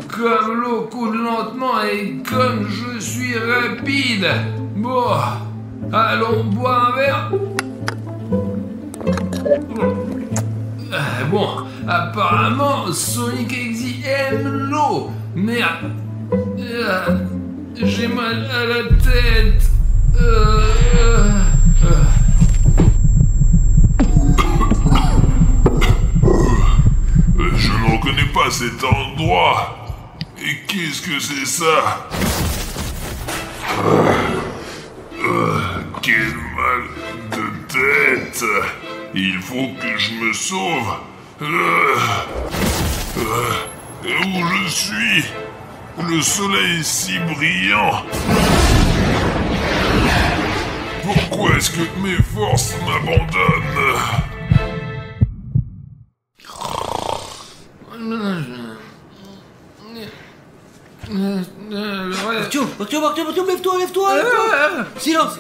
Comme l'eau coule lentement et comme je suis rapide. Bon, allons boire un verre. Bon, apparemment, Sonic Exy aime l'eau. Merde. J'ai mal à la tête. Je ne reconnais pas cet endroit. Et qu'est-ce que c'est ça? Quel mal de tête. Il faut que je me sauve. Où je suis? Le soleil est si brillant. Pourquoi est-ce que mes forces m'abandonnent? Artyom, lève-toi. Silence.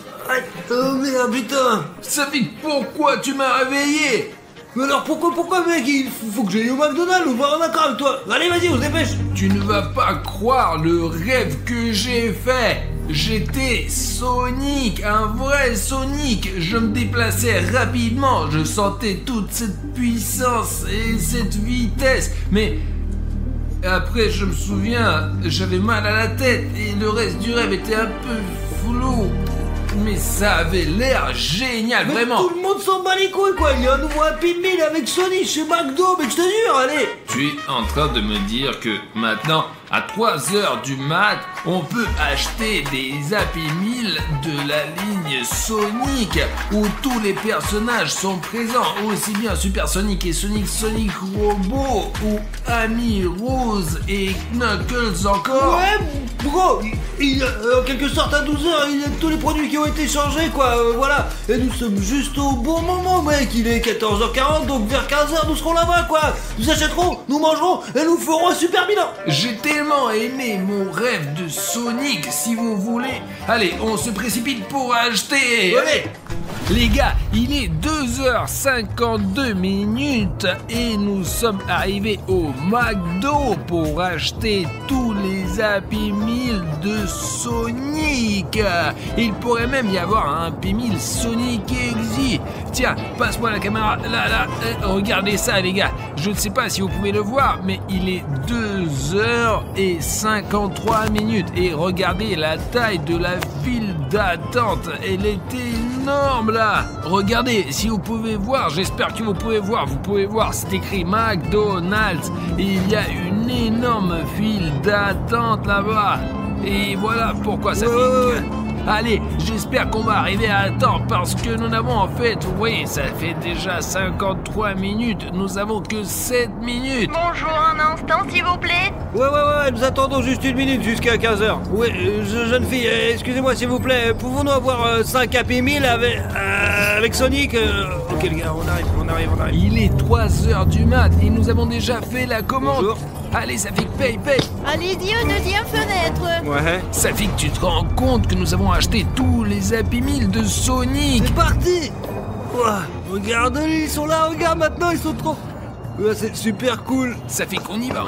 Oh merde, putain. Safik, pourquoi tu m'as réveillé? Mais alors pourquoi mec, il faut que j'aille au McDonald's ou voir un accord avec toi. Allez, vas-y, on se dépêche. Tu ne vas pas croire le rêve que j'ai fait. J'étais Sonic, un vrai Sonic. Je me déplaçais rapidement, je sentais toute cette puissance et cette vitesse. Mais après, je me souviens, j'avais mal à la tête et le reste du rêve était un peu flou. Mais ça avait l'air génial, mais vraiment. Tout le monde s'en bat les couilles, quoi. Il y a un nouveau Happy Meal avec Sonic chez McDo, mais je te jure, allez. Tu es en train de me dire que maintenant, à 3h du mat, on peut acheter des Happy Meal de la ligne Sonic où tous les personnages sont présents, aussi bien Super Sonic et Sonic Robot ou Amy Rose et Knuckles encore. Ouais, gros, en quelque sorte à 12h, il y a tous les produits qui ont été changés, quoi, voilà. Et nous sommes juste au bon moment, mec. Il est 14h40, donc vers 15h, nous serons là-bas, quoi. Nous achèterons, nous mangerons et nous ferons un super bilan. J'ai tellement aimé mon rêve de Sonic, si vous voulez. Allez, on se précipite pour acheter. Allez. Les gars, il est 2h52 et nous sommes arrivés au McDo pour acheter tous les Happy Meal de Sonic. Il pourrait même y avoir un Happy Meal Sonic Exy. Tiens, passe-moi la caméra. Là, regardez ça les gars. Je ne sais pas si vous pouvez le voir, mais il est 2h53 et regardez la taille de la file d'attente. Elle est énorme là. Regardez, si vous pouvez voir, j'espère que vous pouvez voir, c'est écrit McDonald's. Et il y a une énorme file d'attente là-bas. Et voilà pourquoi ça fait... Allez, j'espère qu'on va arriver à temps parce que nous n'avons en fait, vous voyez, ça fait déjà 53 minutes, nous avons que 7 minutes. Bonjour, un instant s'il vous plaît. Ouais, nous attendons juste une minute jusqu'à 15h. Oui, jeune fille, excusez-moi s'il vous plaît, pouvons-nous avoir 5 Happy Meal avec Sonic Ok les gars, on arrive. Il est 3h du mat et nous avons déjà fait la commande. Bonjour. Allez, Safik, paye. Allez-y aux deuxième fenêtre. Ouais. Safik, tu te rends compte que nous avons acheté tous les Happy Meal de Sonic? C'est parti. Ouah, regarde, ils sont là, regarde maintenant, ils sont trop... Ouais, c'est super cool. Safik, on y va.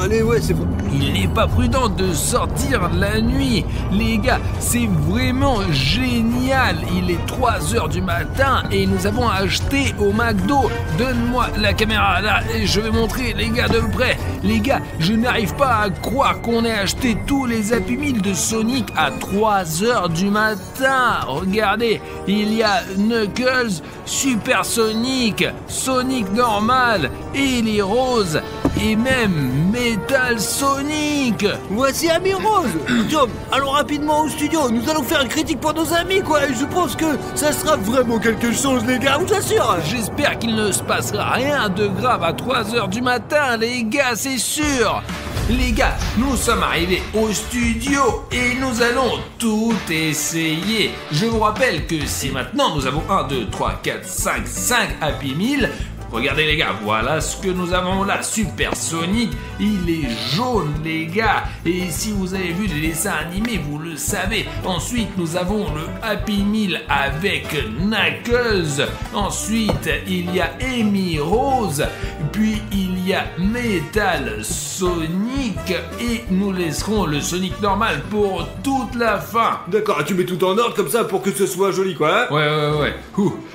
Allez, ouais, c'est bon. Il n'est pas prudent de sortir la nuit. Les gars, c'est vraiment génial. Il est 3h du matin et nous avons acheté au McDo. Donne-moi la caméra là et je vais montrer les gars de près. Les gars, je n'arrive pas à croire qu'on ait acheté tous les Happy Meal de Sonic à 3h du matin. Regardez, il y a Knuckles, Super Sonic, Sonic normal, Amy Rose et même Metal Sonic. Voici Amy Rose. Tom, allons rapidement au studio. Nous allons faire une critique pour nos amis, quoi. Et je pense que ça sera vraiment quelque chose, les gars, je vous assure. J'espère qu'il ne se passera rien de grave à 3h du matin, les gars, c'est sûr. Les gars, nous sommes arrivés au studio et nous allons tout essayer. Je vous rappelle que si maintenant nous avons 1, 2, 3, 4, 5 Happy Meal. Regardez les gars, voilà ce que nous avons là. Super Sonic, il est jaune les gars. Et si vous avez vu les dessins animés, vous le savez. Ensuite, nous avons le Happy Meal avec Knuckles. Ensuite, il y a Amy Rose. Puis il il y a Metal Sonic et nous laisserons le Sonic normal pour toute la fin. D'accord, tu mets tout en ordre comme ça pour que ce soit joli, quoi. Hein. Ouais.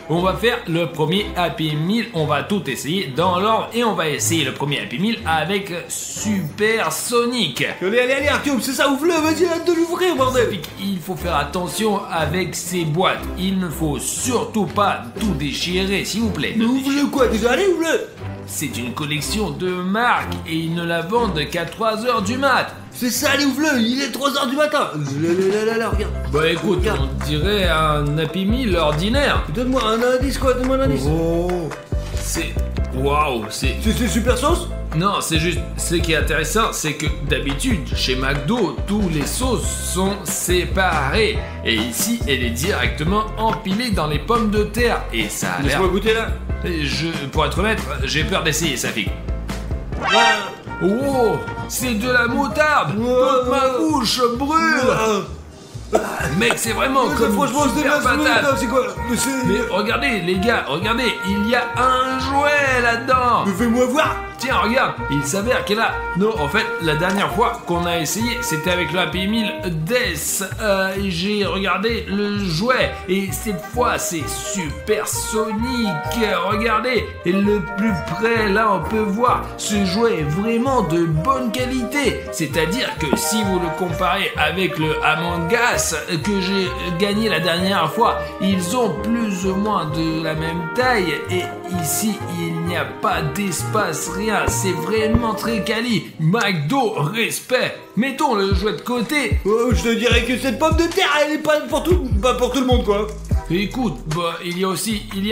On va faire le premier Happy Meal, on va tout essayer dans l'ordre et on va essayer le premier Happy Meal avec Super Sonic. Allez, Artyom, c'est ça, ouvre-le, vas-y, hâte de l'ouvrir, bordel. Il faut faire attention avec ces boîtes, il ne faut surtout pas tout déchirer, s'il vous plaît. Mais ouvre-le quoi, déjà, allez, ouvre-le. C'est une collection de marques et ils ne la vendent qu'à 3h du mat. C'est ça, allez, ouvre-le, il est 3h du matin. Là, regarde. Bah écoute, Regarde. on dirait un Happy Meal ordinaire. Donne-moi un indice, quoi, donne-moi un indice. Oh, c'est... Waouh, c'est... C'est super sauce. Non, c'est juste... Ce qui est intéressant, c'est que d'habitude, chez McDo, tous les sauces sont séparées. Et ici, elle est directement empilée dans les pommes de terre. Et ça a l'air... Laisse-moi goûter, là. Pour être honnête, j'ai peur d'essayer, Safik. Ah. Oh, c'est de la moutarde. Toute ma bouche brûle. Mec, c'est vraiment comme franchement, une super patate. c'est quoi? Mais regardez, les gars, regardez, il y a un jouet là-dedans. Mais fais-moi voir. Tiens, regarde, il s'avère qu'elle a... Non, en fait, la dernière fois qu'on a essayé, c'était avec le Happy Meal Death. J'ai regardé le jouet, et cette fois, c'est Super Sonic. Regardez, et le plus près, là, on peut voir, ce jouet est vraiment de bonne qualité. C'est-à-dire que si vous le comparez avec le Among Us que j'ai gagné la dernière fois, ils ont plus ou moins de la même taille, et ici, il n'y a pas d'espace, rien. C'est vraiment très quali. McDo, respect. Mettons le jouet de côté. Oh, je te dirais que cette pomme de terre, elle est pas pour tout le monde, quoi. Écoute, bah, il y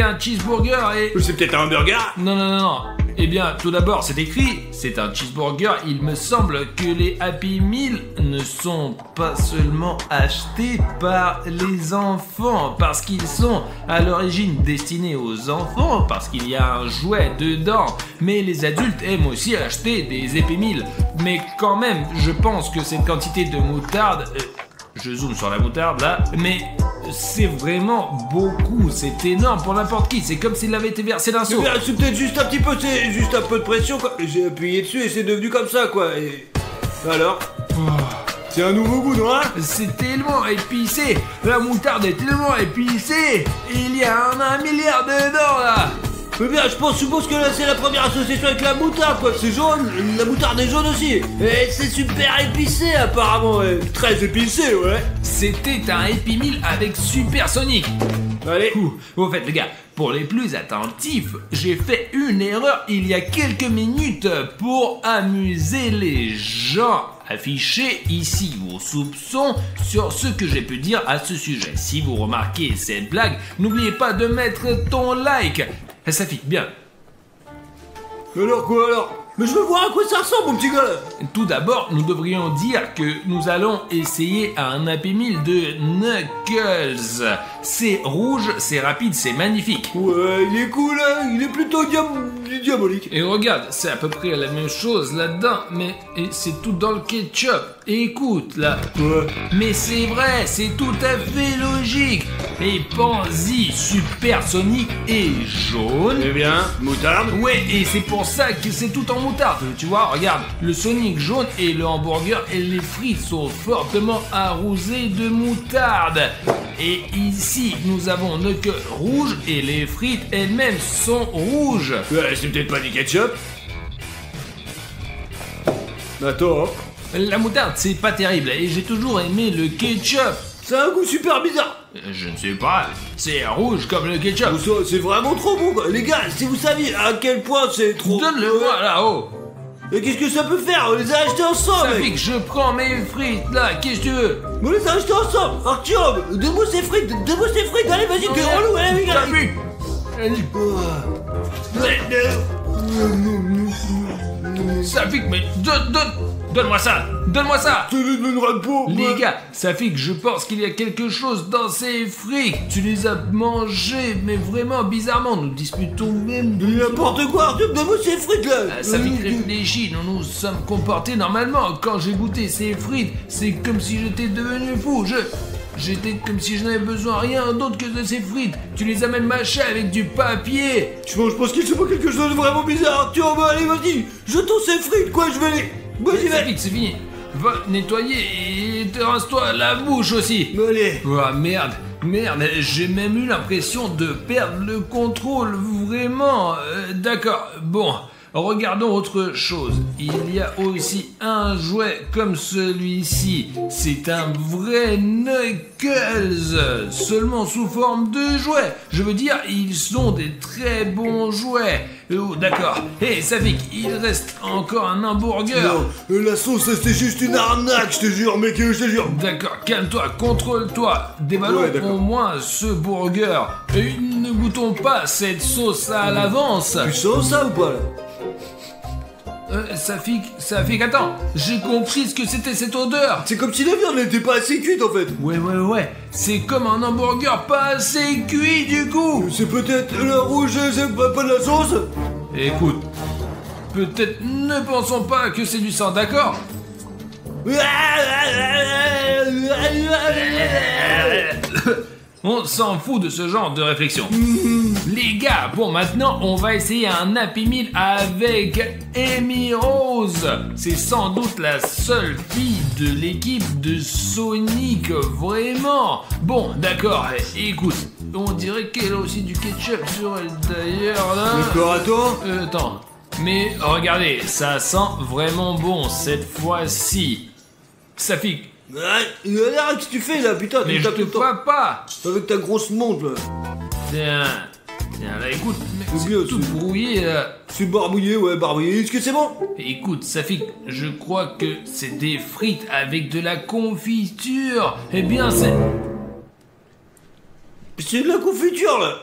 a un cheeseburger et... C'est peut-être un burger. Non. Eh bien, tout d'abord, c'est écrit, c'est un cheeseburger. Il me semble que les Happy Meal ne sont pas seulement achetés par les enfants, parce qu'ils sont à l'origine destinés aux enfants, parce qu'il y a un jouet dedans. Mais les adultes aiment aussi acheter des Happy Meal. Mais quand même, je pense que cette quantité de moutarde... je zoome sur la moutarde là, mais c'est vraiment beaucoup, c'est énorme pour n'importe qui, c'est comme s'il avait été versé d'un seau. C'est peut-être juste un petit peu, c'est juste un peu de pression, quoi. J'ai appuyé dessus et c'est devenu comme ça, quoi. Et alors c'est un nouveau goût, non? C'est tellement épicé, la moutarde est tellement épicée, il y a un milliard dedans là. Mais bien, je suppose que là c'est la première association avec la moutarde, quoi. C'est jaune, la moutarde est jaune aussi. Et c'est super épicé apparemment, ouais. Très épicé, ouais. C'était un Happy Meal avec Super Sonic. Allez. Au fait les gars, pour les plus attentifs, j'ai fait une erreur il y a quelques minutes pour amuser les gens. Affichez ici vos soupçons sur ce que j'ai pu dire à ce sujet. Si vous remarquez cette blague, n'oubliez pas de mettre ton like. Ça fit bien. Alors quoi alors? Mais je veux voir à quoi ça ressemble, mon petit gars. Tout d'abord, nous devrions dire que nous allons essayer un Happy Meal de Knuckles. C'est rouge, c'est rapide, c'est magnifique. Ouais, il est cool, hein. Il est plutôt diabolique. Et regarde, c'est à peu près la même chose là-dedans, mais c'est tout dans le ketchup. Et écoute, là. Ouais. Mais c'est vrai, c'est tout à fait logique. Et pense-y, Super Sonic est jaune. Eh bien, moutarde. Ouais, et c'est pour ça que c'est tout en moutarde. Tu vois, regarde, le Sonic jaune et le hamburger et les frites sont fortement arrosés de moutarde. Et ici, nous avons Knuckles rouge et les frites elles-mêmes sont rouges. Ouais, c'est peut-être pas du ketchup. Attends. La moutarde, c'est pas terrible et j'ai toujours aimé le ketchup. Ça a un goût super bizarre. Je ne sais pas, c'est rouge comme le ketchup. Ça, c'est vraiment trop bon, quoi. Les gars, si vous saviez à quel point c'est trop... Donne-le-moi là-haut. Mais qu'est-ce que ça peut faire? On les a achetés ensemble, Ça mec. fait que je prends mes frites là, qu'est-ce que tu veux? On les a achetés ensemble. Artyom, donne-moi ces frites, allez, vas-y, t'es relou, allez, les gars. T'as vu? Ça fait que, mais donne-moi ça. Les gars, ça fait que je pense qu'il y a quelque chose dans ces frites. Tu les as mangés, mais vraiment bizarrement. Nous disputons même de... N'importe quoi, Artyom, donne-moi ces frites là. Ça fait que réfléchis, nous nous sommes comportés normalement. Quand j'ai goûté ces frites, c'est comme si j'étais devenu fou. J'étais comme si je n'avais besoin rien d'autre que de ces frites. Tu les as même mâchées avec du papier. Je pense qu'il se passe quelque chose de vraiment bizarre. Tiens, bah allez, vas-y, jetons ces frites, quoi, je vais aller. Vas-y, C'est vas-y. vite, c'est fini. Va nettoyer et te rince-toi la bouche aussi. Allez. Oh merde, j'ai même eu l'impression de perdre le contrôle, vraiment. D'accord, bon, regardons autre chose. Il y a aussi un jouet comme celui-ci. C'est un vrai Knuckles, seulement sous forme de jouet. Je veux dire, ils sont des très bons jouets. Oh, d'accord. Hé, Safik, il reste encore un hamburger. Non, la sauce, c'était juste une arnaque, je te jure, mec, je te jure. D'accord, calme-toi, contrôle-toi. Déballons Ouais, d'accord. au moins ce burger. Et ne goûtons pas cette sauce à l'avance. Tu sens ça ou pas, là? Safik, attends. J'ai compris ce que c'était cette odeur. C'est comme si la viande n'était pas assez cuite, en fait. Ouais. C'est comme un hamburger pas assez cuit, du coup. C'est peut-être le rouge, c'est pas de la sauce? Écoute, peut-être ne pensons pas que c'est du sang, d'accord? On s'en fout de ce genre de réflexion. Les gars, bon maintenant on va essayer un Happy Meal avec Amy Rose. C'est sans doute la seule fille de l'équipe de Sonic, vraiment. Bon, d'accord, écoute, on dirait qu'elle a aussi du ketchup sur elle d'ailleurs là. D'accord, attends. Attends, mais regardez, ça sent vraiment bon cette fois-ci. Safik, Arrête, qu'est-ce que tu fais là, putain? mais tu je tapes te tout le temps. vois pas. Avec ta grosse montre là. Tiens, là, écoute, mec, C'est c'est bien, tout c'est- brouillé, là. C'est barbouillé, ouais, barbouillé. Est-ce que c'est bon? Écoute, Safik, je crois que c'est des frites avec de la confiture. Eh bien, c'est... C'est de la confiture là.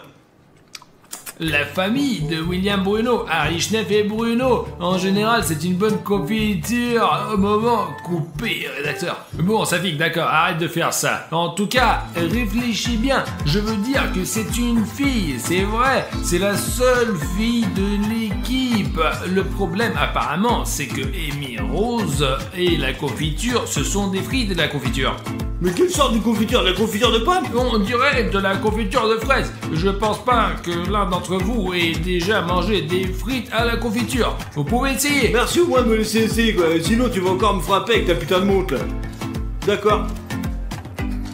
La famille de William Bruno, Harry Schneff et Bruno. En général, c'est une bonne confiture. Au moment, coupé, rédacteur. Bon, Safik, d'accord, arrête de faire ça. En tout cas, réfléchis bien. Je veux dire que c'est une fille, c'est vrai. C'est la seule fille de l'équipe. Le problème, apparemment, c'est que Amy Rose et la confiture, ce sont des frites de la confiture. Mais quelle sorte de confiture? De la confiture de pomme? On dirait de la confiture de fraises. Je pense pas que l'un d'entre vous ait déjà mangé des frites à la confiture. Vous pouvez essayer. Merci au moins de me laisser essayer quoi. Sinon tu vas encore me frapper avec ta putain de montre là. D'accord.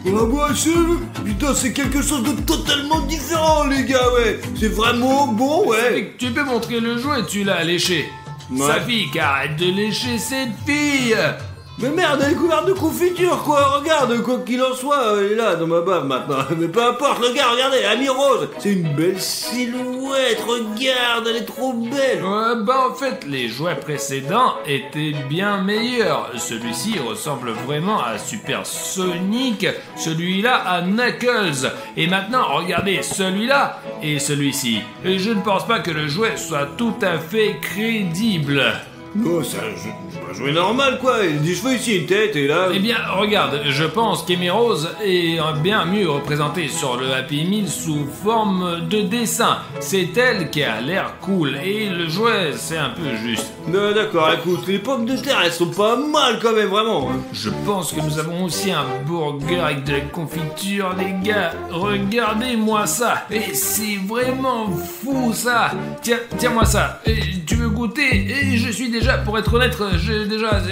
Ah bah putain, c'est quelque chose de totalement différent les gars, ouais. C'est vraiment bon, ouais. Tu peux montrer le jouet, tu l'as léché. Ouais. Safik, arrête de lécher cette fille. Mais merde, elle est couverte de confiture quoi. Regarde, quoi qu'il en soit, elle est là dans ma bave maintenant. Mais peu importe, le gars, regardez, Amy Rose. C'est une belle silhouette, regarde, elle est trop belle. Ouais, bah en fait, les jouets précédents étaient bien meilleurs. Celui-ci ressemble vraiment à Super Sonic, celui-là à Knuckles. Et maintenant, regardez celui-là et celui-ci. Et je ne pense pas que le jouet soit tout à fait crédible. Non, c'est un jouet normal quoi. Il y a des cheveux ici, une tête et là. Eh bien, regarde, je pense qu'Amy Rose est bien mieux représentée sur le Happy Meal sous forme de dessin. C'est elle qui a l'air cool et le jouet, c'est un peu juste. Non, d'accord, écoute, les pommes de terre, elles sont pas mal quand même, vraiment. Hein. Je pense que nous avons aussi un burger avec de la confiture, les gars. Regardez-moi ça. Et c'est vraiment fou, ça. Tiens-moi ça. Et tu veux goûter? Et je suis déjà, pour être honnête,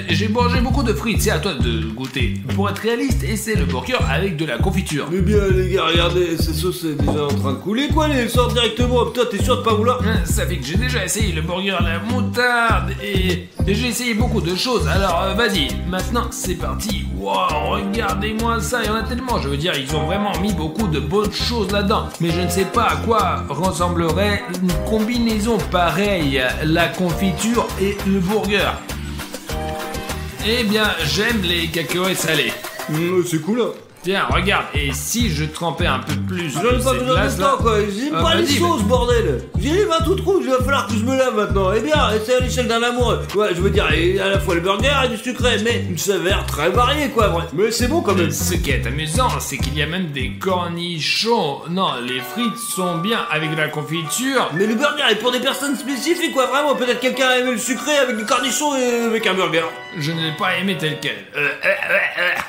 j'ai mangé beaucoup de frites. C'est à toi de goûter. Pour être réaliste, essaie le burger avec de la confiture. Mais bien, les gars, regardez, cette sauce est déjà en train de couler, quoi. Elle sort directement. Putain, t'es sûr de pas vouloir? Ça fait que j'ai déjà essayé le burger à la moutarde et j'ai essayé beaucoup de choses. Alors vas-y, maintenant c'est parti. Wow, regardez-moi ça, il y en a tellement. Je veux dire, ils ont vraiment mis beaucoup de bonnes choses là-dedans. Mais je ne sais pas à quoi ressemblerait une combinaison pareille, la confiture et le burger. Eh bien, j'aime les cacahuètes salées. C'est cool, hein. Tiens, regarde, et si je trempais un peu plus J'en ai de pas ces besoin de glaces-là temps, quoi. J'aime Ah, pas les vas-y, sauces, bordel. J'ai les mains toutes rouges, il va falloir que je me lave maintenant. Eh bien, c'est à l'échelle d'un amoureux. Ouais, je veux dire, et à la fois le burger et du sucré, mais une saveur très variée, quoi, vrai. Mais c'est bon quand même. Ce qui est amusant, c'est qu'il y a même des cornichons. Non, les frites sont bien avec de la confiture. Mais le burger est pour des personnes spécifiques, quoi, vraiment. Peut-être quelqu'un a aimé le sucré avec du cornichon et avec un burger. Je ne l'ai pas aimé tel quel.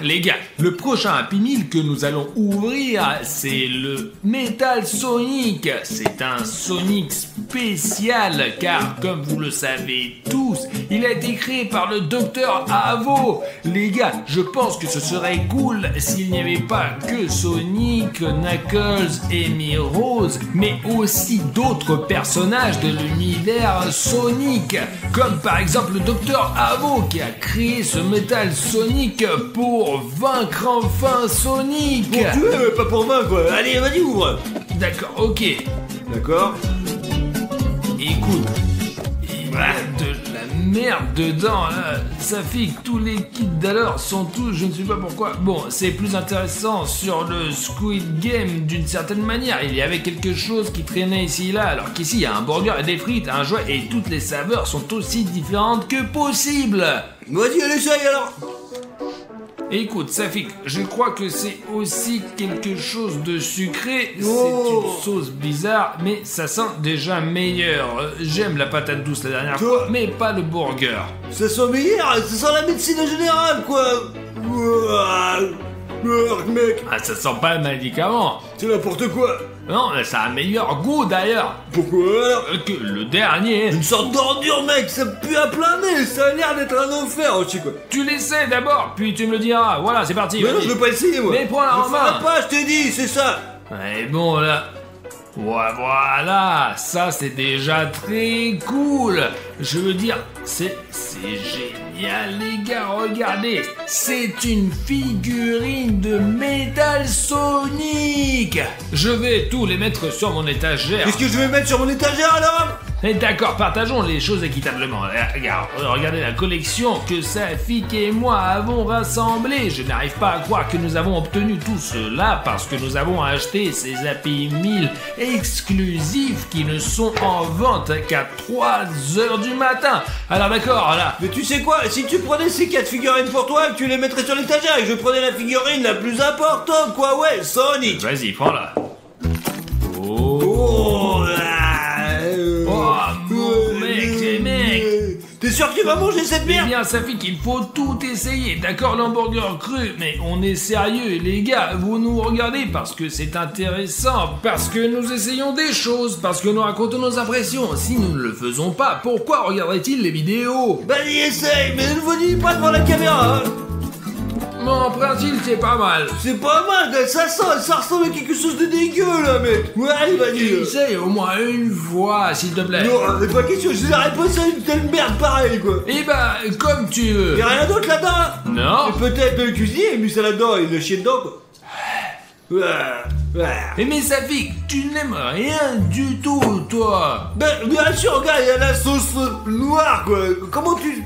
Les gars, le prochain Happy Meal que nous allons ouvrir, c'est le Metal Sonic. C'est un Sonic spécial car, comme vous le savez tous, il a été créé par le Dr Avo. Les gars, je pense que ce serait cool s'il n'y avait pas que Sonic, Knuckles et Rose, mais aussi d'autres personnages de l'univers Sonic, comme par exemple le Dr Avo qui a créé ce Metal Sonic pour vaincre enfin Sonic. Pour tuer, pas pour vaincre quoi. Allez, vas-y, ouvre. D'accord, ok. D'accord. Écoute, il y a de la merde dedans là. Ça fait que tous les kits d'alors sont tous, je ne sais pas pourquoi. Bon, c'est plus intéressant sur le Squid Game d'une certaine manière. Il y avait quelque chose qui traînait ici et là, alors qu'ici il y a un burger et des frites, un jouet et toutes les saveurs sont aussi différentes que possible. Vas-y, allez, essaye alors. Écoute, Safik, je crois que c'est aussi quelque chose de sucré. Oh. C'est une sauce bizarre, mais ça sent déjà meilleur. J'aime la patate douce la dernière fois, mais pas le burger. Ça sent meilleur, ça sent la médecine générale quoi. Mec, Ah, ça sent pas le médicament. c'est n'importe quoi. Non, ça a un meilleur goût d'ailleurs Pourquoi alors? que le dernier. Une sorte d'ordure mec, ça pue à plein nez, ça a l'air d'être un enfer aussi quoi. Tu l'essaies d'abord, puis tu me le diras. Voilà, c'est parti. Mais non, vas-y. je veux pas essayer moi. Mais prends-la en Je ferai main. pas, je t'ai dit, c'est ça. Et bon là. Ouais, voilà, ça c'est déjà très cool. Je veux dire, c'est génial les gars, regardez. C'est une figurine de Metal Sonic. Je vais tous les mettre sur mon étagère. Qu'est-ce que je vais mettre sur mon étagère alors? Et d'accord, partageons les choses équitablement. Regarde, regardez la collection que Safik et moi avons rassemblée. Je n'arrive pas à croire que nous avons obtenu tout cela parce que nous avons acheté ces Happy Meal exclusifs qui ne sont en vente qu'à 3h du matin. Alors d'accord, là. Mais tu sais quoi, si tu prenais ces 4 figurines pour toi, tu les mettrais sur l'étagère et que je prenais la figurine la plus importante quoi, ouais, Sonic. Vas-y, prends-la. Oh, mec. T'es sûr que tu vas manger cette Eh merde? bien, Safik, il faut tout essayer. D'accord, l'hamburger cru, mais on est sérieux, les gars. Vous nous regardez parce que c'est intéressant, parce que nous essayons des choses, parce que nous racontons nos impressions. Si nous ne le faisons pas, pourquoi regarderait-il les vidéos? Vas-y, essaye, mais ne vous dis pas devant la caméra. Hein. Mon principe, c'est pas mal. C'est pas mal, ça ressemble à quelque chose de dégueu là, mec. Ouais, allez, vas-y. Essaye au moins une fois, s'il te plaît. Non, c'est pas question, je n'arrête pas ça une telle merde pareille quoi. Eh ben, comme tu veux. Y'a rien d'autre là-dedans? Non. Et peut-être le cuisinier a mis ça là-dedans, il l'a chié dedans quoi. Mais Safik, tu n'aimes rien du tout, toi. Ben, bien sûr, regarde, il y a la sauce noire quoi. Comment tu...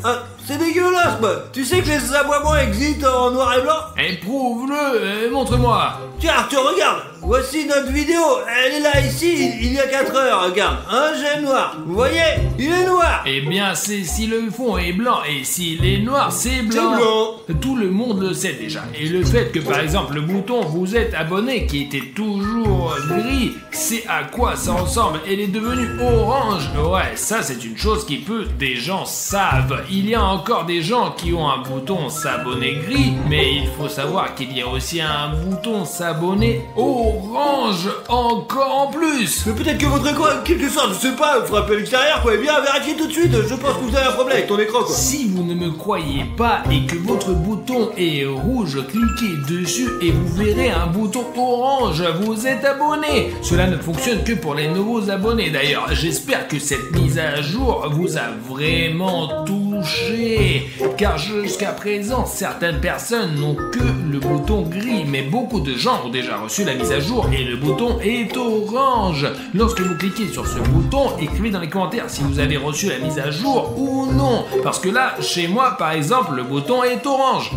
Hein, c'est dégueulasse quoi. Tu sais que les aboiements existent en noir et blanc? Éprouve-le et montre-moi. Tiens Arthur, regarde. Voici notre vidéo. Elle est là ici, il y a 4 heures, regarde. Un jet noir. Vous voyez? Il est noir. Eh bien, c'est si le fond est blanc et s'il est noir, c'est blanc. C'est blanc. Tout le monde le sait déjà. Et le fait que, par exemple, le bouton vous êtes abonné qui était toujours gris, c'est à quoi ça ressemble. Elle est devenue orange. Ouais, ça c'est une chose qui peu des gens savent. Il y a encore des gens qui ont un bouton s'abonner gris, mais il faut savoir qu'il y a aussi un bouton s'abonner orange encore en plus. Mais peut-être que votre écran, quelque sorte, je sais pas, frappez à l'extérieur quoi. Eh bien, vérifiez tout de suite. Je pense que vous avez un problème avec ton écran quoi. Si vous ne me croyez pas et que votre bouton est rouge, cliquez dessus et vous verrez un bouton orange. Vous êtes abonné. Cela ne fonctionne que pour les nouveaux abonnés d'ailleurs. J'espère que cette mise à jour vous a vraiment touché. Car jusqu'à présent, certaines personnes n'ont que le bouton gris. Mais beaucoup de gens ont déjà reçu la mise à jour et le bouton est orange. Lorsque vous cliquez sur ce bouton, écrivez dans les commentaires si vous avez reçu la mise à jour ou non. Parce que là, chez moi par exemple, le bouton est orange.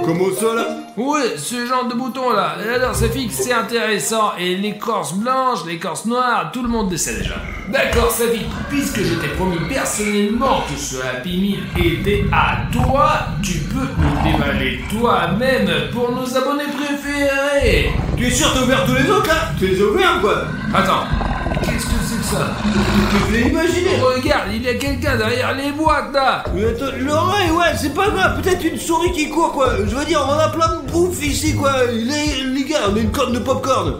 Comment ça là? Ouais, ce genre de bouton là. Alors ça fixe, c'est intéressant. Et l'écorce blanche, l'écorce noire, tout le monde le sait déjà. D'accord, ça fixe. Puisque je t'ai promis personnellement que ce Happy Meal était à toi, tu peux le déballer toi-même pour nos abonnés préférés. Tu es sûr que t'as ouvert tous les autres là? Tu les as ouverts quoi? Attends, qu'est-ce que c'est que ça? Je l'ai imaginé. Regarde, il y a quelqu'un derrière les boîtes là. Mais attends, l'oreille, ouais, c'est pas grave. Peut-être une souris qui court, quoi. Je veux dire, on a plein de bouffe ici, quoi. Les gars, on a une corne de popcorn.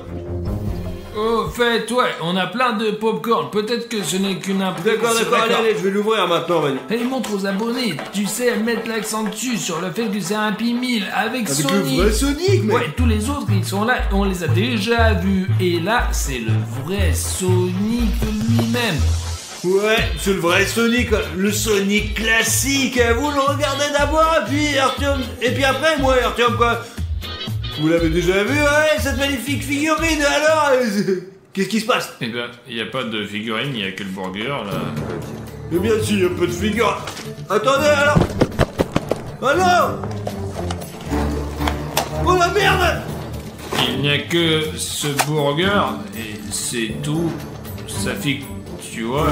Au fait, ouais, on a plein de popcorn. Peut-être que ce n'est qu'une impression. D'accord, allez, je vais l'ouvrir maintenant, Manu. Et montre aux abonnés, tu sais, mettre l'accent dessus sur le fait que c'est un Happy Meal avec Avec Sonic. le vrai Sonic, mec. Ouais, tous les autres, ils sont là, on les a déjà vus. Et là, c'est le vrai Sonic lui-même. Ouais, c'est le vrai Sonic, quoi. Le Sonic classique. Vous le regardez d'abord, et puis Artyom. Et puis après, moi, Artyom, quoi. Vous l'avez déjà vu, ouais, cette magnifique figurine, alors qu'est-ce qui se passe? Eh ben, y a pas de figurine, y a que le burger, là. Eh bien si, un peu de figure. Attendez, alors. Alors. Oh la merde. Il n'y a que ce burger, et c'est tout. Ça fait, tu vois.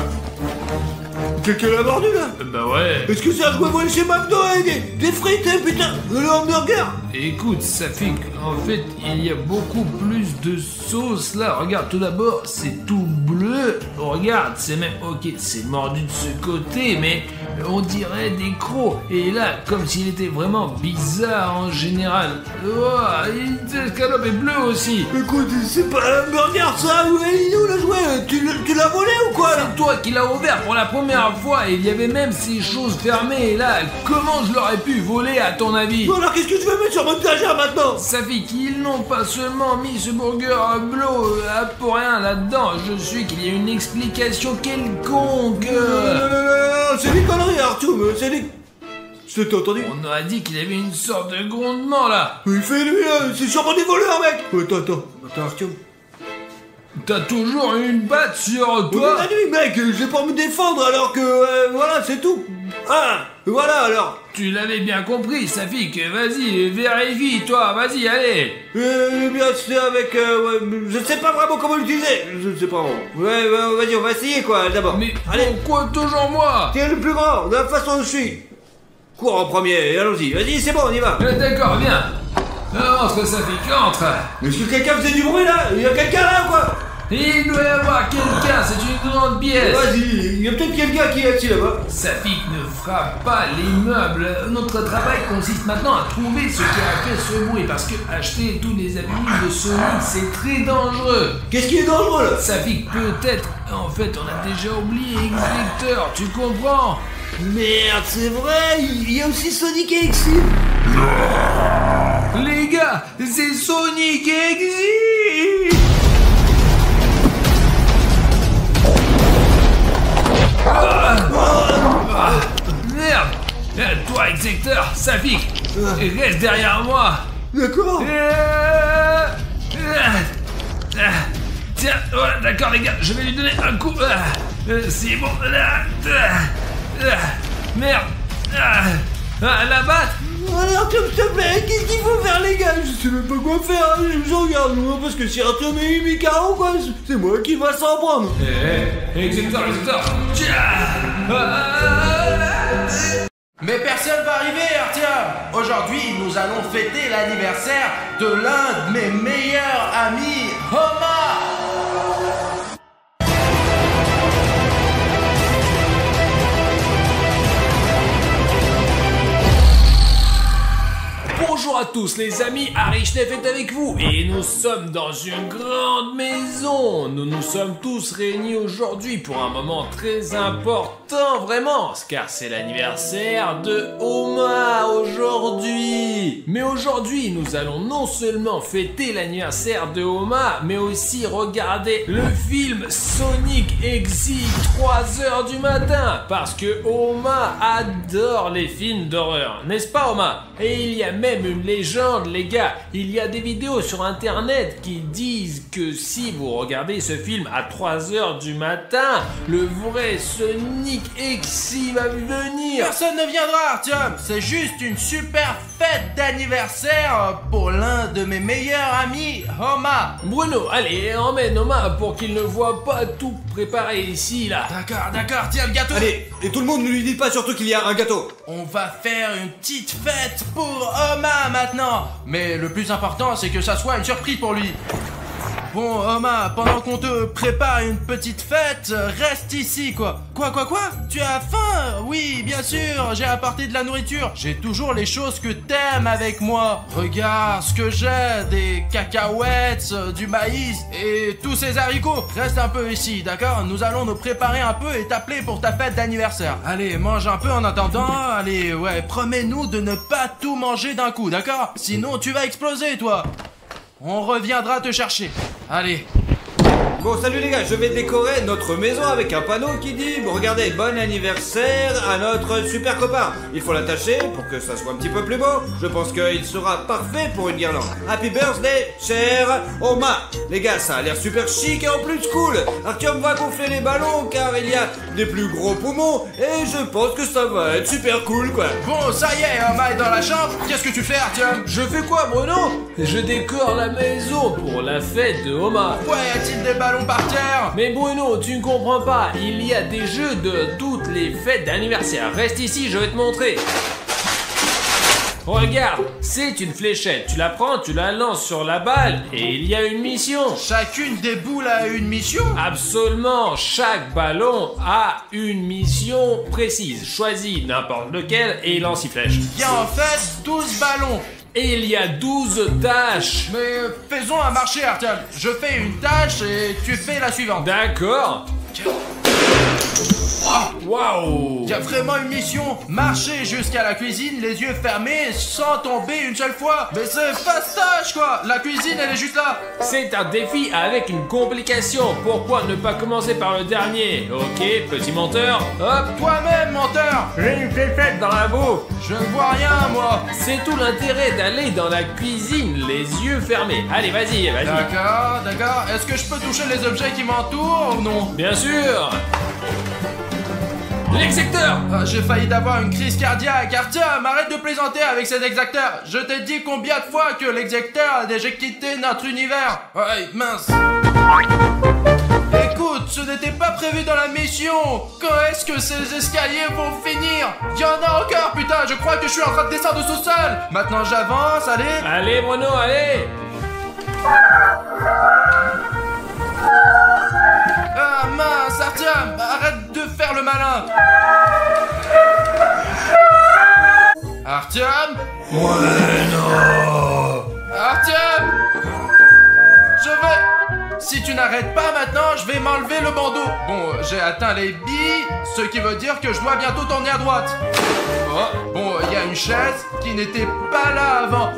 Quelqu'un l'a mordu, là? Bah ouais. Est-ce que c'est un jouet volé chez McDo, hein, des frites, hein, putain, le hamburger? Écoute, ça fait qu'en fait, il y a beaucoup plus de sauce là. Regarde, tout d'abord, c'est tout bleu. Regarde, c'est même, ok, c'est mordu de ce côté, mais on dirait des crocs. Et là, comme s'il était vraiment bizarre en général. Oh, l'escalope est bleue aussi. Écoute, c'est pas un hamburger, ça, où est où le jouet? Tu l'as volé ou quoi, là? C'est toi qui l'as ouvert pour la première fois et il y avait même ces choses fermées. Et là, comment je l'aurais pu voler à ton avis? Bon, alors qu'est-ce que tu veux mettre sur mon étagère maintenant? Ça fait qu'ils n'ont pas seulement mis ce burger bleu pour rien là-dedans. Je suis qu'il y a une explication quelconque. Non, c'est des conneries, Artyom, c'est des... T'as entendu? On a dit qu'il y avait une sorte de grondement là. Il fait lui, c'est sûrement des voleurs, mec. Attends, Artyom. T'as toujours une batte sur Oh, toi. la nuit, mec, j'ai pas me défendre alors que, voilà, c'est tout. Ah, voilà alors. Tu l'avais bien compris, Safik. Vas-y, vérifie, toi. Vas-y, allez. Eh bien, c'est avec, ouais, je sais pas vraiment comment l'utiliser. Je sais pas vraiment. Ouais, vas-y, on va essayer, quoi, d'abord. Mais allez, pourquoi toujours moi? t'es le plus grand, de la façon dont je suis. Cours en premier, allons-y. Vas-y, c'est bon, on y va. D'accord, viens. Entre, Safik, entre. Est-ce que quelqu'un faisait du bruit, là? Il y a quelqu'un, là, quoi? Il doit y avoir quelqu'un, c'est une grande pièce. Vas-y, il y a peut-être quelqu'un qui est assis là-bas. Safik ne frappe pas les meubles. Notre travail consiste maintenant à trouver ce qui a fait ce bruit. Parce que acheter tous les habits de Sonic, c'est très dangereux. Qu'est-ce qui est dangereux, là? Safik, peut-être. En fait, on a déjà oublié X-Vector, tu comprends? Merde, c'est vrai, il y a aussi Sonic et Exil. Les gars, c'est Sonic et Exil. Merde. Toi, Execteur, Safik, reste derrière moi. D'accord. Tiens, voilà, d'accord les gars, je vais lui donner un coup. C'est bon. Merde. La batte. Allez, Artyom, s'il te plaît, qu'est-ce qu'il faut faire, les gars? Je sais même pas quoi faire, je regarde loin, parce que si Artyom est mis KO, quoi, c'est moi qui va s'en prendre. Execteur. Mais personne va arriver, Artyom. Aujourd'hui, nous allons fêter l'anniversaire de l'un de mes meilleurs amis, Homa. Bonjour à tous les amis, Arishnef est avec vous et nous sommes dans une grande maison. Nous nous sommes tous réunis aujourd'hui pour un moment très important, vraiment, car c'est l'anniversaire de Homa aujourd'hui. Mais aujourd'hui, nous allons non seulement fêter l'anniversaire de Homa, mais aussi regarder le film Sonic Exit 3h du matin, parce que Homa adore les films d'horreur, n'est-ce pas Homa? Et il y a même une légende, les gars. Il y a des vidéos sur internet qui disent que si vous regardez ce film à 3h du matin, le vrai Sonic Exi va venir. Personne ne viendra, Artyom. C'est juste une super fête d'anniversaire pour l'un de mes meilleurs amis, Homa. Bruno, allez, emmène Homa pour qu'il ne voit pas tout préparé ici, là. D'accord, tiens le gâteau. Allez, et tout le monde ne lui dit pas surtout qu'il y a un gâteau. On va faire une petite fête pour Homa maintenant. Mais le plus important, c'est que ça soit une surprise pour lui. Bon, Oma, pendant qu'on te prépare une petite fête, reste ici, quoi. Quoi? Tu as faim? Oui, bien sûr, j'ai apporté de la nourriture. J'ai toujours les choses que t'aimes avec moi. Regarde ce que j'ai, des cacahuètes, du maïs et tous ces haricots. Reste un peu ici, d'accord? Nous allons nous préparer un peu et t'appeler pour ta fête d'anniversaire. Allez, mange un peu en attendant. Allez, ouais, promets-nous de ne pas tout manger d'un coup, d'accord? Sinon, tu vas exploser, toi. On reviendra te chercher. Allez. Bon, salut les gars, je vais décorer notre maison avec un panneau qui dit regardez, bon anniversaire à notre super copain. Il faut l'attacher pour que ça soit un petit peu plus beau. Je pense qu'il sera parfait pour une guirlande. Happy birthday, cher Oma. Les gars, ça a l'air super chic et en plus cool. Artyom va gonfler les ballons car il y a des plus gros poumons et je pense que ça va être super cool, quoi. Bon, ça y est, Oma est dans la chambre. Qu'est-ce que tu fais, Artyom? Je fais quoi, Bruno? Je décore la maison pour la fête de Oma. Pourquoi y a-t-il des ballons par terre? Mais Bruno, tu ne comprends pas, il y a des jeux de toutes les fêtes d'anniversaire. Reste ici, je vais te montrer. Regarde, c'est une fléchette. Tu la prends, tu la lances sur la balle et il y a une mission. Chacune des boules a une mission? Absolument, chaque ballon a une mission précise. Choisis n'importe lequel et lance une flèche. Il y a en fait 12 ballons. Et il y a 12 tâches. Mais faisons un marché, Artyom. Je fais une tâche et tu fais la suivante. D'accord. Waouh! Il y a vraiment une mission. Marcher jusqu'à la cuisine, les yeux fermés, sans tomber une seule fois. Mais c'est fastoche, quoi. La cuisine, elle est juste là. C'est un défi avec une complication. Pourquoi ne pas commencer par le dernier? Ok, petit menteur. Hop. Toi-même, menteur. J'ai une fléchette dans la boue. Je ne vois rien, moi. C'est tout l'intérêt d'aller dans la cuisine, les yeux fermés. Allez, vas-y. D'accord. Est-ce que je peux toucher les objets qui m'entourent ou non? Bien sûr. L'exacteur! J'ai failli d'avoir une crise cardiaque. Artyom, arrête de plaisanter avec cet exacteur. Je t'ai dit combien de fois que l'exacteur a déjà quitté notre univers. Ouais, mince. Écoute, ce n'était pas prévu dans la mission. Quand est-ce que ces escaliers vont finir? Il y en a encore, putain, je crois que je suis en train de descendre au sous-sol. Maintenant j'avance, allez. Allez, Bruno, allez. Ah mince, Artyom, arrête de faire le malin. Artyom? Ouais, non. Artyom! Je vais... Si tu n'arrêtes pas maintenant, je vais m'enlever le bandeau. Bon, j'ai atteint les billes, ce qui veut dire que je dois bientôt tourner à droite. Oh, bon, il y a une chaise qui n'était pas là avant.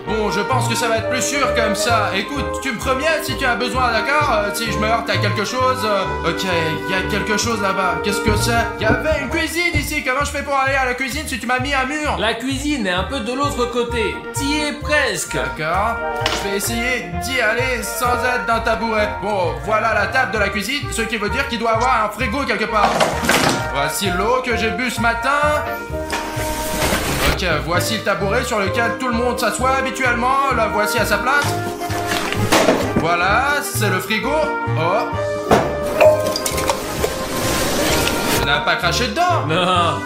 Bon, je pense que ça va être plus sûr comme ça. Écoute, tu me promets si tu as besoin, d'accord? Si je me heurte à quelque chose... Ok, il y a quelque chose là-bas. Qu'est-ce que c'est? Il y avait une cuisine ici. Comment je fais pour aller à la cuisine si tu m'as mis un mur? La cuisine est un peu de l'autre côté. T'y es presque. D'accord. Je vais essayer d'y aller sans être d'un tabouret. Bon, voilà la table de la cuisine, ce qui veut dire qu'il doit avoir un frigo quelque part. Voici l'eau que j'ai bu ce matin. Ok, voici le tabouret sur lequel tout le monde s'assoit habituellement. La voici à sa place. Voilà, c'est le frigo. Oh. Tu n'as pas craché dedans? Non.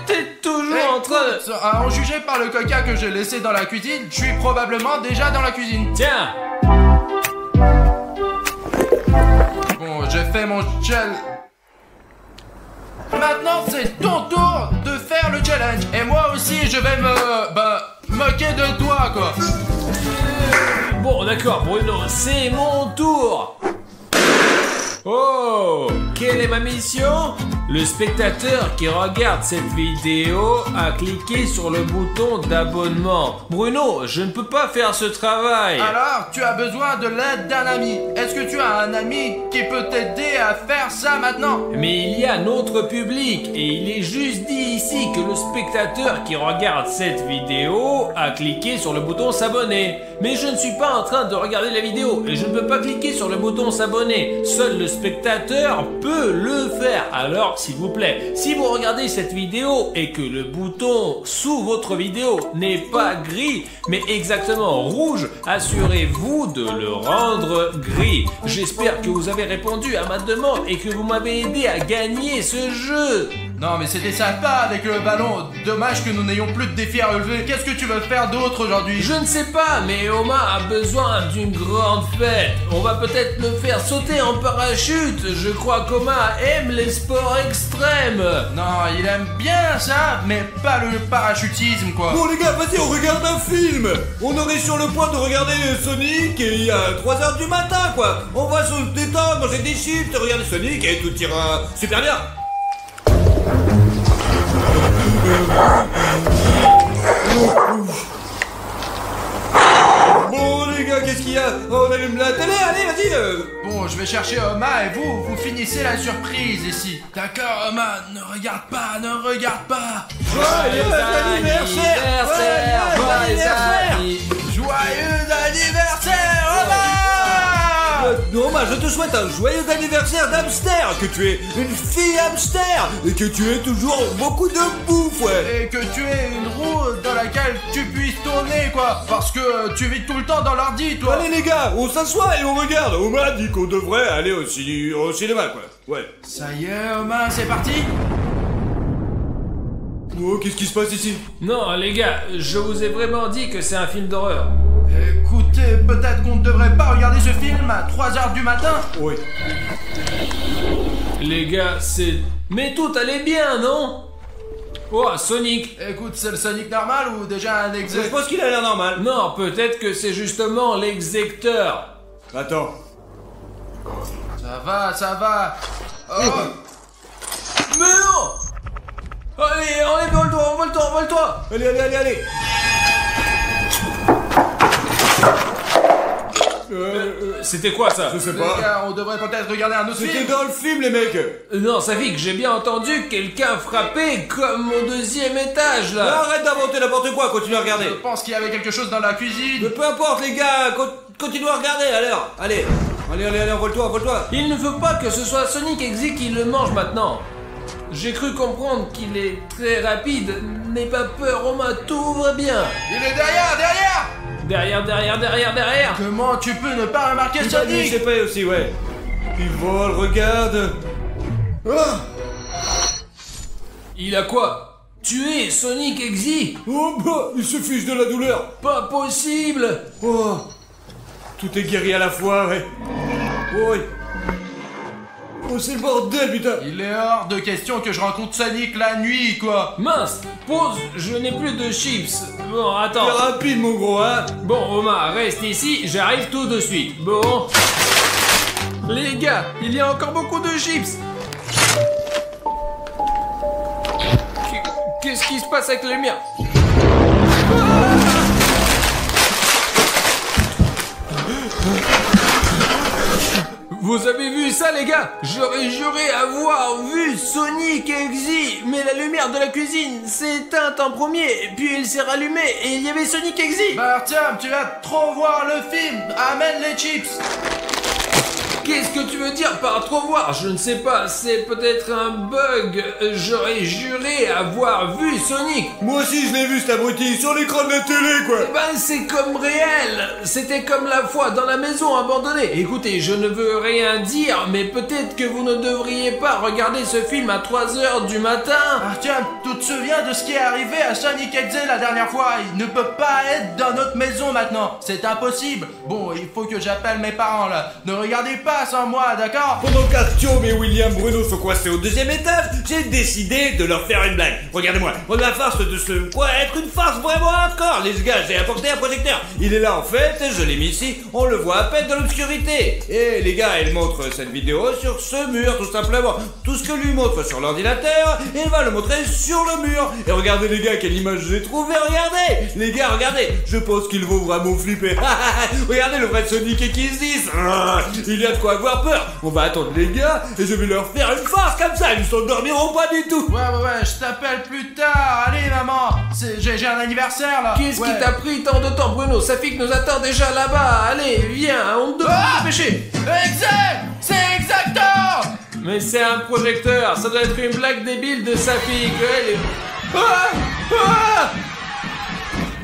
T'es toujours en train de... À en juger par le coca que j'ai laissé dans la cuisine, je suis probablement déjà dans la cuisine. Tiens. Bon, j'ai fait mon gel. Maintenant, c'est ton tour de faire le challenge. Et moi aussi, je vais moquer de toi, quoi. Bon, d'accord, Bruno, c'est mon tour. Oh, quelle est ma mission? Le spectateur qui regarde cette vidéo a cliqué sur le bouton d'abonnement. Bruno, je ne peux pas faire ce travail. Alors, tu as besoin de l'aide d'un ami. Est-ce que tu as un ami qui peut t'aider à faire ça maintenant? Mais il y a notre public et il est juste dit ici que le spectateur qui regarde cette vidéo a cliqué sur le bouton s'abonner. Mais je ne suis pas en train de regarder la vidéo et je ne peux pas cliquer sur le bouton s'abonner. Seul le spectateur peut le faire. Alors, s'il vous plaît, si vous regardez cette vidéo et que le bouton sous votre vidéo n'est pas gris, mais exactement rouge, assurez-vous de le rendre gris. J'espère que vous avez répondu à ma demande et que vous m'avez aidé à gagner ce jeu. Non mais c'était sympa avec le ballon. Dommage que nous n'ayons plus de défis à relever. Qu'est-ce que tu veux faire d'autre aujourd'hui? Je ne sais pas, mais Oma a besoin d'une grande fête. On va peut-être le faire sauter en parachute. Je crois qu'Oma aime les sports extrêmes. Non, il aime bien ça, mais pas le parachutisme quoi. Bon les gars, vas-y, on regarde un film. On aurait sur le point de regarder Sonic et il y a 3h du matin quoi. On va se détendre, manger des chips, regarder Sonic et tout ira super bien. Bon les gars, qu'est-ce qu'il y a? On allume la télé, allez vas-y. Bon, je vais chercher Oma et vous finissez la surprise ici. D'accord Oma, ne regarde pas, ne regarde pas. Joyeux anniversaire. Joyeux anniversaire Oma. Oma, je te souhaite un joyeux anniversaire d'hamster. Que tu es une fille hamster et que tu aies toujours beaucoup de bouffe, ouais. Et que tu aies une roue dans laquelle tu puisses tourner quoi. Parce que tu vis tout le temps dans l'ordi toi. Allez les gars, on s'assoit et on regarde. Oma dit qu'on devrait aller au cinéma quoi. Ouais. Ça y est Oma, c'est parti. Oh, qu'est-ce qui se passe ici? Non, les gars, je vous ai vraiment dit que c'est un film d'horreur. Écoutez, peut-être qu'on ne devrait pas regarder ce film à 3h du matin. Oui. Les gars, c'est... Mais tout allait bien, non? Oh, Sonic. Écoute, c'est le Sonic normal ou déjà un Je exec? pense qu'il a l'air normal. Non, peut-être que c'est justement l'exécuteur. Attends. Ça va, ça va. Oh. Mais non! Allez, envole-toi! Allez. C'était quoi ça? Je sais Les pas. gars, on devrait peut-être regarder un autre C'était film. dans le film les mecs. Non, Safik, j'ai bien entendu quelqu'un frapper comme au 2e étage là. Arrête d'inventer n'importe quoi, continue à regarder. Je pense qu'il y avait quelque chose dans la cuisine. Mais peu importe les gars, continue à regarder alors. Allez, envole-toi. Il ne veut pas que ce soit Sonic Exy qui le mange maintenant. J'ai cru comprendre qu'il est très rapide. N'aie pas peur, Oma, tout va bien. Il est derrière. Derrière. Comment tu peux ne pas remarquer Je Sonic? sais pas aussi, ouais. Il vole, regarde. Ah. Il a quoi? Tué Sonic Exy? Oh bah, il se fiche de la douleur. Pas possible. Oh, tout est guéri à la fois, ouais. Oh, oui. Oh, c'est le bordel, putain. Il est hors de question que je rencontre Sonic la nuit, quoi. Mince, pause, je n'ai plus de chips. Bon, attends. C'est rapide, mon gros, hein. Bon, Oma, reste ici, j'arrive tout de suite. Bon. Les gars, il y a encore beaucoup de chips. Qu'est-ce qui se passe avec les miens? Vous avez vu ça les gars? J'aurais juré avoir vu Sonic Exy, mais la lumière de la cuisine s'est éteinte en premier, puis elle s'est rallumée et il y avait Sonic Exy. Artyom, tu vas trop voir le film. Amène les chips. Qu'est-ce que tu veux dire par trop voir? Je ne sais pas, c'est peut-être un bug. J'aurais juré avoir vu Sonic. Moi aussi, je l'ai vu, cet abruti, sur l'écran de la télé, quoi. Eh ben, c'est comme réel. C'était comme la fois dans la maison abandonnée. Écoutez, je ne veux rien dire, mais peut-être que vous ne devriez pas regarder ce film à 3h du matin. Artyom, tu te souviens de ce qui est arrivé à Sonic Exy la dernière fois? Il ne peut pas être dans notre maison maintenant. C'est impossible. Bon, il faut que j'appelle mes parents là. Ne regardez pas sans moi, d'accord? Pendant qu'Artyom et William Bruno sont coincés au 2e étage, j'ai décidé de leur faire une blague. Regardez-moi, la farce de ce... Quoi, être une farce vraiment hardcore, les gars, j'ai apporté un projecteur. Il est là en fait, je l'ai mis ici, on le voit à peine dans l'obscurité. Et les gars, elle montre cette vidéo sur ce mur, tout simplement. Tout ce que lui montre sur l'ordinateur, il va le montrer sur le mur. Et regardez les gars, quelle image j'ai trouvé, regardez. Les gars, regardez, je pense qu'ils vont vraiment flipper. Regardez le vrai Sonic Exy. Il y a de quoi avoir peur. On va attendre les gars et je vais leur faire une farce comme ça, ils ne s'endormiront pas du tout. Ouais, je t'appelle plus tard. Allez, maman, j'ai un anniversaire là. Qu'est-ce qui t'a pris tant de temps, Bruno? Safik nous attend déjà là-bas. Allez, viens, on te demande de dépêcher. Exact. C'est exactement. Mais c'est un projecteur, ça doit être une blague débile de Safik.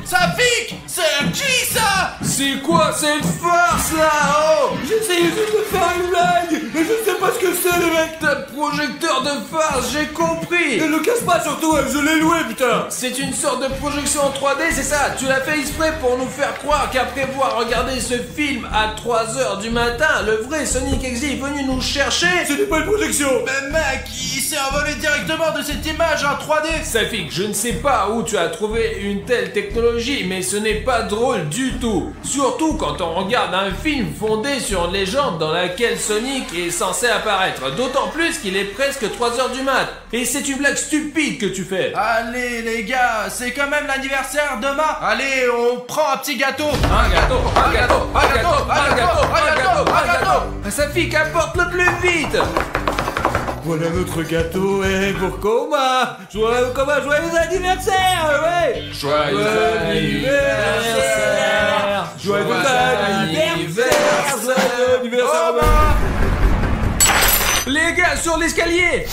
Safik, C'est qui ça? C'est quoi cette farce là? Oh, J'essayais juste de faire une blague, mais je sais pas ce que c'est les mecs. t'as projecteur de farce, j'ai compris. Ne le casse pas surtout, je l'ai loué putain. C'est une sorte de projection en 3D, c'est ça? Tu l'as fait exprès pour nous faire croire qu'après avoir regardé ce film à 3h du matin, le vrai Sonic X est venu nous chercher? Ce n'est pas une projection. Mais mec, il s'est envolé directement de cette image en 3D. Safik, je ne sais pas où tu as trouvé une telle technologie, mais ce n'est pas drôle du tout. Surtout quand on regarde un film fondé sur une légende dans laquelle Sonic est censé apparaître. D'autant plus qu'il est presque 3h du mat. Et c'est une blague stupide que tu fais. Allez les gars, c'est quand même l'anniversaire demain. Allez, on prend un petit gâteau. Un gâteau, un gâteau, un gâteau, un gâteau, un gâteau, un gâteau. Safik, apporte le plus vite. Voilà notre gâteau, et pour Coma. Joyeux anniversaire, ouais. Joyeux anniversaire. Joyeux anniversaire. Joyeux anniversaire. Les gars, sur l'escalier.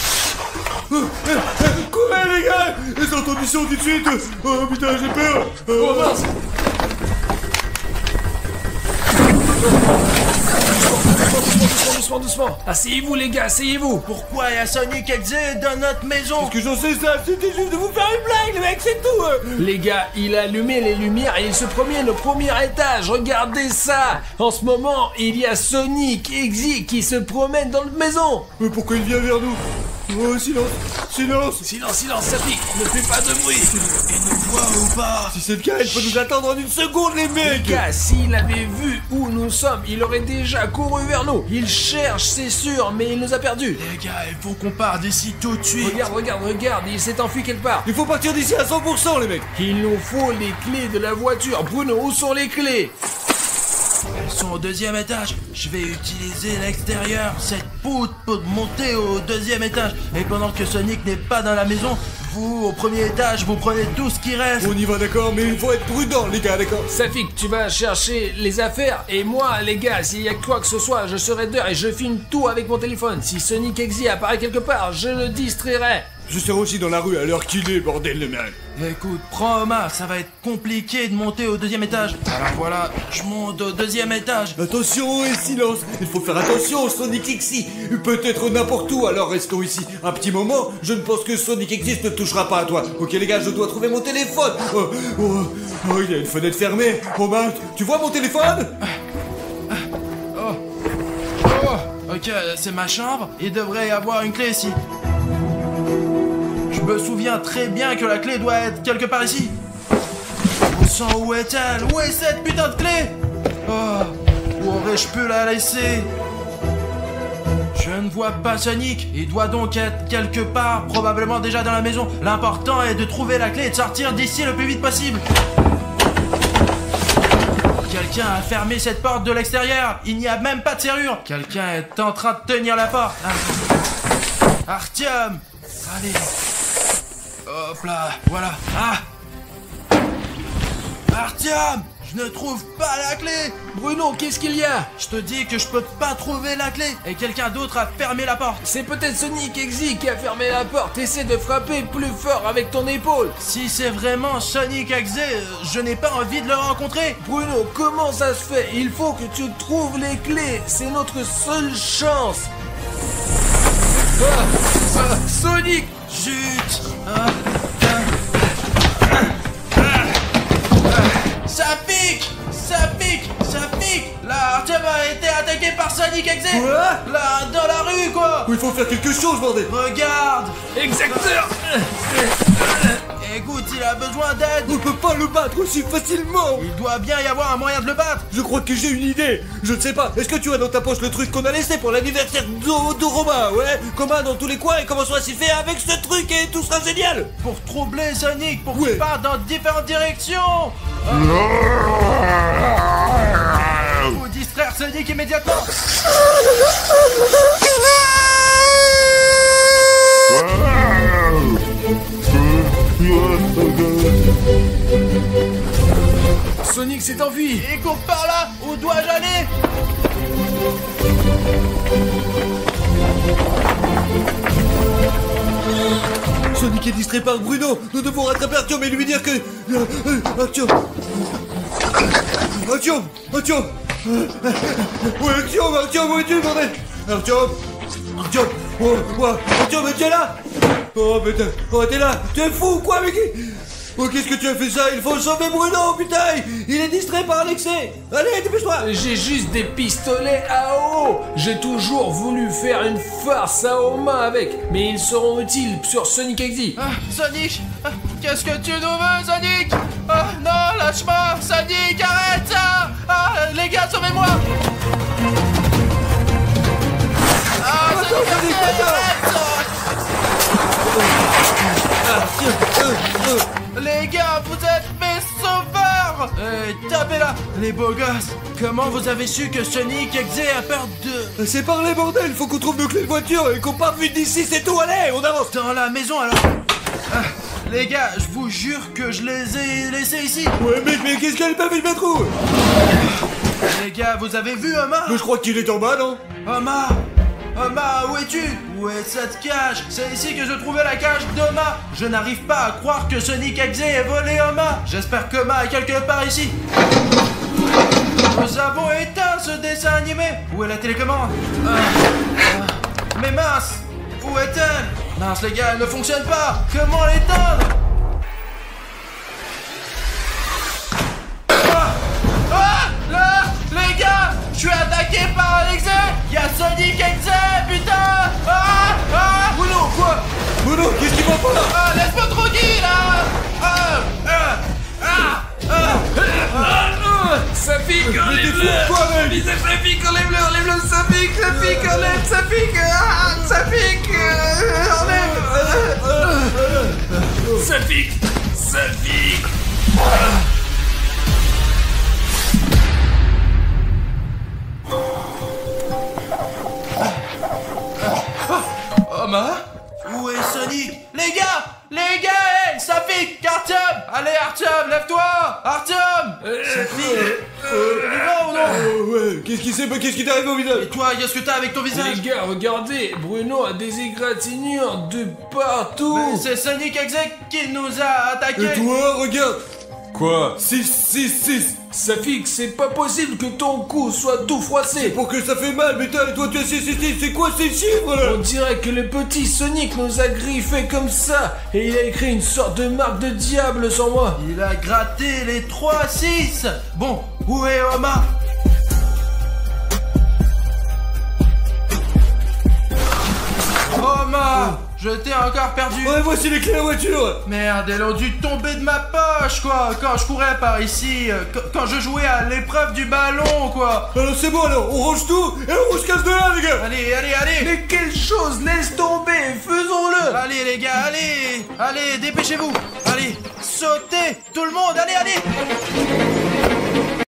Courez les gars. Les entenditions tout de suite. Oh putain, j'ai peur. Oh mince. Doucement. Asseyez-vous les gars, asseyez-vous. Pourquoi il y a Sonic X dans notre maison? Que j'en sais ça, c'était juste de vous faire une blague, les mecs, c'est tout. Les gars, il a allumé les lumières et il se promène au premier étage. Regardez ça. En ce moment, il y a Sonic X qui se promène dans la maison. Mais pourquoi il vient vers nous? Oh, silence. Silence, Safik, ne fais pas de bruit. Il nous voit ou pas? Si c'est le cas, il peut nous attendre en une seconde, les mecs. Les gars, s'il avait vu où nous sommes, il aurait déjà couru vers nous. Il cherche, c'est sûr, mais il nous a perdus. Les gars, il faut qu'on parte d'ici tout de suite. Regarde, il s'est enfui quelque part. Il faut partir d'ici à 100%, les mecs. Il nous faut les clés de la voiture. Bruno, où sont les clés? Elles sont au 2e étage. Je vais utiliser l'extérieur, cette poutre, pour monter au 2e étage. Et pendant que Sonic n'est pas dans la maison, vous, au 1er étage, vous prenez tout ce qui reste. On y va, d'accord, mais il faut être prudent, les gars, d'accord. Safik, tu vas chercher les affaires. Et moi, les gars, s'il y a quoi que ce soit, je serai dehors et je filme tout avec mon téléphone. Si Sonic X apparaît quelque part, je le distrairai. Je serai aussi dans la rue à l'heure qu'il est, bordel, les mecs. Écoute, prends Omar, ça va être compliqué de monter au 2e étage. Alors voilà, je monte au 2e étage. Attention et silence. Il faut faire attention, Sonic X. Peut-être n'importe où, alors restons ici. Un petit moment, je ne pense que Sonic X ne touchera pas à toi. Ok les gars, je dois trouver mon téléphone. Oh, il y a une fenêtre fermée. Omar, tu vois mon téléphone? Ok, c'est ma chambre. Il devrait y avoir une clé ici. Je me souviens très bien que la clé doit être quelque part ici. Au sang, où est-elle? Où est cette putain de clé? Oh, où aurais-je pu la laisser? Je ne vois pas Sonic. Il doit donc être quelque part, probablement déjà dans la maison. L'important est de trouver la clé et de sortir d'ici le plus vite possible. Quelqu'un a fermé cette porte de l'extérieur. Il n'y a même pas de serrure. Quelqu'un est en train de tenir la porte. Artyom, allez. Hop là, voilà. Ah, Artyom, je ne trouve pas la clé. Bruno, qu'est-ce qu'il y a? Je te dis que je peux pas trouver la clé. Et quelqu'un d'autre a fermé la porte. C'est peut-être Sonic X qui a fermé la porte. Essaie de frapper plus fort avec ton épaule. Si c'est vraiment Sonic X, je n'ai pas envie de le rencontrer. Bruno, comment ça se fait? Il faut que tu trouves les clés. C'est notre seule chance. Sonic! Zut! Ça pique! Ça pique! Ça pique! Là, Artyom a été attaqué par Sonic X! Quoi? Là, dans la rue, quoi! Il faut faire quelque chose, bordel. Regarde! Exacteur! Écoute, il a besoin d'aide! On peut pas le battre aussi facilement. Il doit bien y avoir un moyen de le battre! Je crois que j'ai une idée. Je ne sais pas. Est-ce que tu as dans ta poche le truc qu'on a laissé pour l'anniversaire de Romain? Ouais, commun dans tous les coins et commençons à s'y faire avec ce truc et tout sera génial. Pour troubler Sonic, pour Ouais. qu'il parte dans différentes directions! Faut distraire Sonic immédiatement! Sonic s'est enfui. Il court par là! Où dois-je aller? Sonic est distrait par Bruno. Nous devons rattraper Artyom et lui dire que... Artyom... Artyom, Artyom. Ouais, Artyom, où es-tu, bordel? Artyom, Artyom, mais tu es là? Oh putain, oh t'es là, tu es fou ou quoi, mec? Oh, qu'est-ce que tu as fait ça? Il faut sauver Bruno, putain! Il est distrait par l'excès! Allez, dépêche-toi! J'ai juste des pistolets à eau. J'ai toujours voulu faire une farce à eau main avec, mais ils seront utiles sur Sonic XD. Ah, Sonic, qu'est-ce que tu nous veux, Sonic? Ah, non, lâche-moi, Sonic, arrête ça! Ah, les gars, sauvez-moi! Ah, Sonic, arrête! Les gars, vous êtes mes sauveurs! Tapez là, les beaux gosses! Comment vous avez su que Sonic XZ a peur de... C'est par les bordels, faut qu'on trouve nos clés de voiture et qu'on parte vite d'ici, c'est tout, allez, on avance! Dans la maison alors? Ah, les gars, je vous jure que je les ai laissés ici! Ouais, mec, mais qu'est-ce qu'elle peut vite mettre où? Les gars, vous avez vu Omar? Mais je crois qu'il est en bas, non? Omar! Omar, où es-tu? Où est cette cage? C'est ici que je trouvais la cage d'Omar. Je n'arrive pas à croire que Sonic XZ ait volé Omar. J'espère qu'Omar est quelque part ici. Nous avons éteint ce dessin animé. Où est la télécommande? Mais mince, où est-elle? Mince les gars, elle ne fonctionne pas. Comment l'éteindre? Là, les gars, je suis attaqué par Alex. Il y a Sonic XZ, putain. Bruno, quoi? Bruno, qu'est-ce qu'il va pas? Laisse-moi tranquille, là. Ça pique, enlève-le! Quoi, mec? Ça pique, enlève-le, ça pique, enlève, ça pique, ça pique, enlève! Ça pique! Omar? Où est Sonic? Les gars, hey, ça pique! Artyom! Allez, Artyom, lève-toi! Artyom! Ça pique! Il va ou non? Ouais, qu'est-ce qui t'est arrivé au visage? Et toi, qu'est-ce que t'as avec ton visage? Les gars, regardez, Bruno a des égratignures de partout! Mais c'est Sonic XZ qui nous a attaqués! Et toi, regarde! Quoi? 6. Ça fixe, c'est pas possible que ton cou soit tout froissé! Pour que ça fait mal, putain, et toi tu as 6, c'est quoi ces chiffres là? On dirait que le petit Sonic nous a griffé comme ça, et il a écrit une sorte de marque de diable sur moi! Il a gratté les 3-6! Bon, où est Omar? Omar! Je t'ai encore perdu! Ouais, voici les clés de la voiture! Merde, elles ont dû tomber de ma poche, quoi! Quand je courais par ici, quand je jouais à l'épreuve du ballon, quoi! Alors c'est bon, alors, on range tout, et on se casse de là, les gars! Allez! Mais quelle chose, laisse tomber, faisons-le! Allez, les gars, allez, dépêchez-vous! Allez, sautez! Tout le monde, allez!